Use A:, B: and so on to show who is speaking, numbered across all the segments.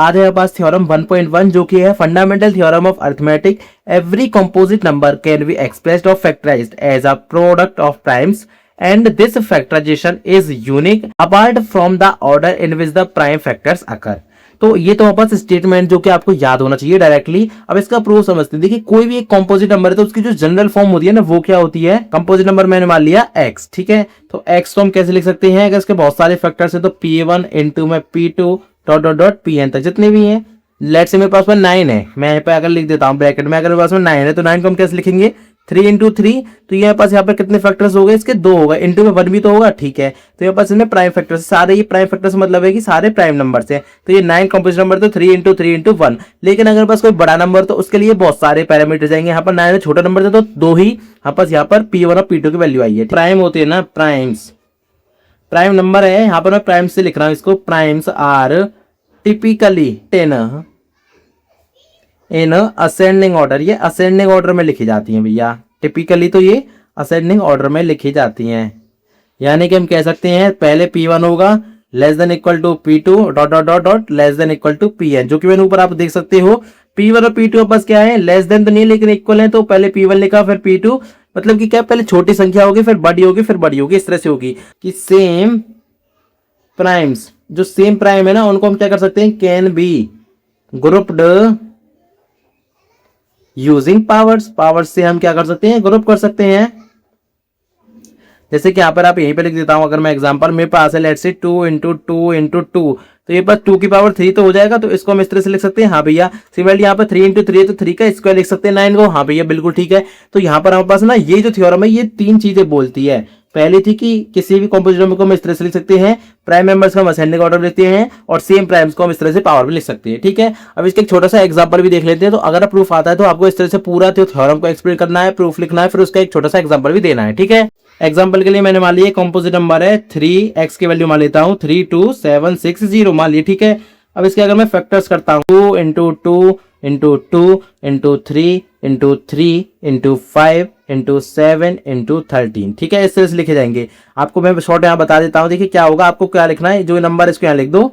A: आज है हमारे पास थ्योरम 1.1 जो कि है fundamental theorem of arithmetic. Every composite number can be expressed और factorised as a product of primes and this factorisation is unique apart from the order in which the prime factors occur. तो ये तो हमारे पास statement जो कि आपको याद होना चाहिए डायरेक्टली। अब इसका प्रूफ समझते हैं। देखिए कोई भी एक कंपोजिट नंबर है तो उसकी जो जनरल फॉर्म होती है ना वो क्या होती है, कंपोजिट नंबर मैंने मान लिया x, ठीक है। तो x को हम कैसे लिख सकते हैं, अगर इसके बहुत सारे फैक्टर्स हैं तो p1 इंटू में p2 dot dot dot pn तक जितने भी हैं। लेट से मेरे पास में 9 है, मैं यहाँ पे अगर लिख देता हूँ ब्रैकेट में, अगर मेरे पास में 9 है तो 9 को हम कैसे लिखेंगे 3 इंटू 3। तो यहाँ पास यहाँ पर कितने फैक्टर्स हो गए, इसके 2 होगा, इंटू में 1 भी तो होगा, ठीक है। तो यहाँ पास इसमें प्राइम फैक्टर्स सारे, ये प्राइम फैक्टर्स मतलब है कि सारे प्राइम नंबर से। तो ये 9 कंपोजिट नंबर तो 3 इंटू 3 इंटू 1। लेकिन अगर पास कोई बड़ा नंबर तो उसके लिए बहुत सारे पैरामीटर जाएंगे। यहाँ पर 9 छोटा नंबर था तो 2 ही यहाँ पास यहाँ पर p1 और p2 की वैल्यू आई है। प्राइम होते हैं ना, प्राइम्स प्राइम नंबर है, यहाँ पर मैं प्राइम से लिख रहा हूँ इसको। Primes are typically 10 in ascending order, ये असेंडिंग ऑर्डर में लिखी जाती हैं भैया। टिपिकली तो ये असेंडिंग ऑर्डर में लिखी जाती हैं। यानी कि हम कह सकते हैं पहले p1 होगा less than equal to p2 dot dot dot dot less than equal to pn, जो कि मैंने ऊपर आप देख सकते हो। p1 और p2 बस क्या है, लेस देन तो नहीं लेकिन इक्वल है, तो पहले p1 लिखा फिर p2, मतलब कि क्या पहले छोटी संख्या होगी फिर बड़ी होगी फिर बड़ी होगी, इस तरह से होगी कि सेम प्राइम्स, जो सेम प्राइम है ना उनको हम क्या कर सकते हैं, can be grouped using powers. Powers से हम क्या कर सकते हैं, ग्रुप कर सकते हैं। जैसे कि यहाँ पर आप यहीं पे लिख देता हूं, अगर मैं एग्जांपल मेरे पास है लेट्स से 2 इंटू 2 इंटू 2, तो ये पास 2 की पावर 3 तो हो जाएगा, तो इसको हम इस तरह से लिख सकते हैं। हाँ भैया सिमिलरली यहाँ पर 3 इंटू 3 है तो 3 का स्क्वायर लिख सकते हैं 9 को। हाँ भैया बिल्कुल ठीक है। तो यहाँ पर हमारे पास ना ये जो थ्योरम है ये 3 चीजें बोलती है। पहली थी कि किसी भी कंपोजिट नंबर को हम इस तरह से लिख सकते हैं, प्राइम मेंबर्स को हम असेंडिंग ऑर्डर में लिखते हैं और सेम प्राइम्स को हम इस तरह से पावर में लिख सकते हैं, ठीक है। अब इसका एक छोटा सा एग्जांपल भी देख लेते हैं। तो अगर प्रूफ आता है तो आपको इस तरह से पूरा थ्योरम को एक्सप्लेन करना है, प्रूफ लिखना है, फिर उसका एक छोटा सा एग्जांपल भी देना है, ठीक है। एग्जांपल के लिए मैंने मान लिया कंपोजिट नंबर है 3x की वैल्यू मान लेता हूँ 32760 मान लिया, ठीक है। अब इसके अगर मैं फैक्टर्स करता हूँ 2 into 2 into 2 into 3 into 3 into 5 into 7 into 13, ठीक है। इस तरह से लिखे जाएंगे। आपको मैं शॉर्ट यहाँ बता देता हूँ। देखिए क्या होगा, आपको क्या लिखना है, जो नंबर इसको यहाँ लिख दो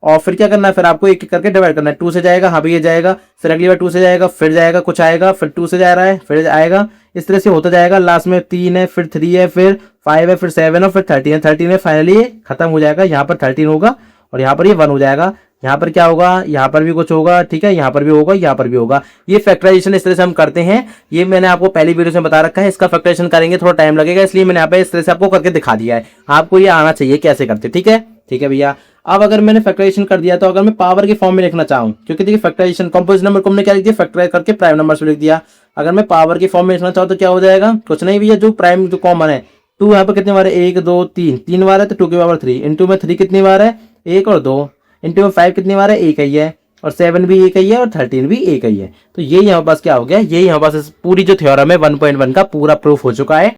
A: और फिर क्या करना है, फिर आपको एक एक करके डिवाइड करना है। 2 से जाएगा, हाँ भैया जाएगा, फिर अगली बार 2 से जाएगा, फिर जाएगा कुछ आएगा, फिर 2 से जा रहा है फिर आएगा, इस तरह से होता जाएगा। लास्ट में 3 है, फिर 3 है, फिर 5 है, फिर 7 है, फिर 13 है। 13 में फाइनली खत्म हो जाएगा, यहाँ पर 13 होगा और यहाँ पर ये 1 हो जाएगा। यहाँ पर क्या होगा, यहाँ पर भी कुछ होगा, ठीक है, यहाँ पर भी होगा, यहाँ पर भी होगा। ये फैक्टराइजेशन इस तरह से हम करते हैं। ये मैंने आपको पहली वीडियो में बता रखा है। इसका फैक्टराइजेशन करेंगे थोड़ा टाइम लगेगा, इसलिए मैंने यहाँ पे इस तरह से आपको करके दिखा दिया है। आपको ये आना चाहिए कैसे करते, ठीक है, ठीक है भैया। अब अगर मैंने फैक्टराइजेशन कर दिया तो अगर मैं पावर के फॉर्म में लिखना चाहूँ, क्योंकि देखिए फैक्टराइजेशन कंपोजिट नंबर को हमने क्या लिख दिया, फैक्टराइज करके प्राइम नंबर से लिख दिया। अगर मैं पावर के फॉर्म में लिखना चाहूँ तो क्या हो जाएगा, कुछ नहीं भैया, जो प्राइम जो कॉमन है 2 यहाँ पर कितने बार है, 1 2 3 बार है तो 2 की पावर 3 इंटू में 3 कितनी बार है, 1 और 2 इंटू में 5 कितनी बार है, 1 ही है, और 7 भी 1 ही है और 13 भी 1 ही है। तो ये यहाँ पास क्या हो गया, ये यहाँ पास पूरी जो थ्योरम है 1.1 का पूरा प्रूफ हो चुका है।